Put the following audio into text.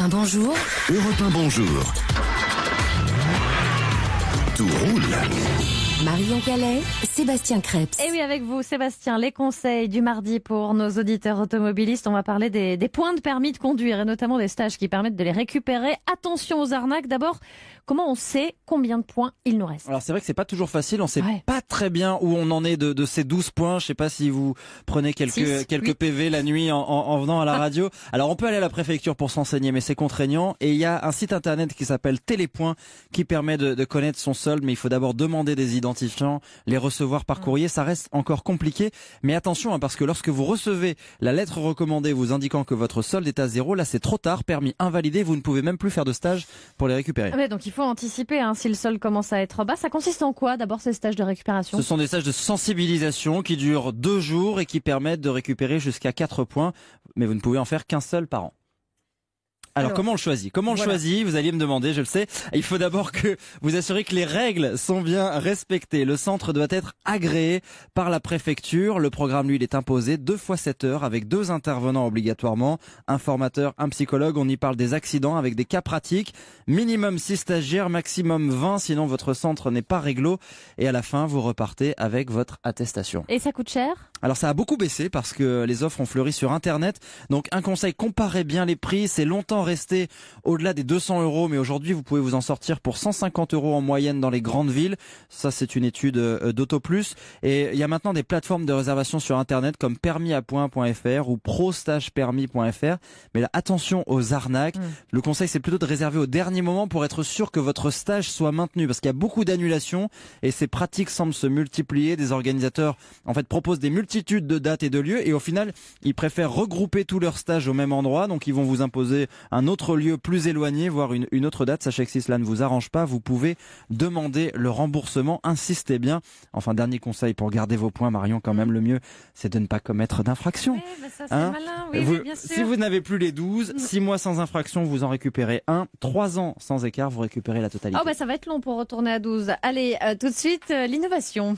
1 bonjour. Europe 1 bonjour. Tout roule. Marion Calais, Sébastien Krebs. Et oui, avec vous, Sébastien, les conseils du mardi pour nos auditeurs automobilistes. On va parler des points de permis de conduire et notamment des stages qui permettent de les récupérer. Attention aux arnaques. D'abord, comment on sait combien de points il nous reste? Alors c'est vrai que c'est pas toujours facile, on sait pas très bien où on en est de ces 12 points. Je sais pas si vous prenez quelques PV la nuit en venant à la radio. Alors on peut aller à la préfecture pour s'enseigner, mais c'est contraignant. Et il y a un site internet qui s'appelle Télépoint qui permet de connaître son solde, mais il faut d'abord demander des identifiants, les recevoir par courrier. Ça reste encore compliqué, mais attention parce que lorsque vous recevez la lettre recommandée vous indiquant que votre solde est à 0, là c'est trop tard, permis invalidé, vous ne pouvez même plus faire de stage pour les récupérer. Ouais, donc il faut anticiper si le solde commence à être bas. Ça consiste en quoi d'abord ces stages de récupération? Ce sont des stages de sensibilisation qui durent 2 jours et qui permettent de récupérer jusqu'à 4 points, mais vous ne pouvez en faire qu'un seul par an. Alors comment on le choisit? Comment on le choisit? Vous alliez me demander, je le sais. Il faut d'abord que vous assurez que les règles sont bien respectées. Le centre doit être agréé par la préfecture. Le programme, lui, il est imposé 2 fois 7 heures avec 2 intervenants obligatoirement. Un formateur, un psychologue. On y parle des accidents avec des cas pratiques. Minimum 6 stagiaires, maximum 20. Sinon, votre centre n'est pas réglo. Et à la fin, vous repartez avec votre attestation. Et ça coûte cher? Alors ça a beaucoup baissé parce que les offres ont fleuri sur Internet. Donc un conseil, comparez bien les prix. C'est longtemps resté au-delà des 200 €, mais aujourd'hui vous pouvez vous en sortir pour 150 € en moyenne dans les grandes villes. Ça c'est une étude d'AutoPlus. Et il y a maintenant des plateformes de réservation sur Internet comme permisapoint.fr ou prostagepermis.fr. Mais là attention aux arnaques. Le conseil c'est plutôt de réserver au dernier moment pour être sûr que votre stage soit maintenu, parce qu'il y a beaucoup d'annulations et ces pratiques semblent se multiplier. Des organisateurs en fait proposent des multitudes de dates et de lieux et au final ils préfèrent regrouper tous leurs stages au même endroit, donc ils vont vous imposer un autre lieu plus éloigné, voire une autre date. Sachez que si cela ne vous arrange pas, vous pouvez demander le remboursement. Insistez bien. Enfin, dernier conseil pour garder vos points, Marion, quand même, le mieux, c'est de ne pas commettre d'infraction. Oui, bah ça, c'est malin. Oui, bien sûr. Si vous n'avez plus les 12, 6 mois sans infraction, vous en récupérez 1. 3 ans sans écart, vous récupérez la totalité. Oh, bah ça va être long pour retourner à 12. Allez, tout de suite, l'innovation.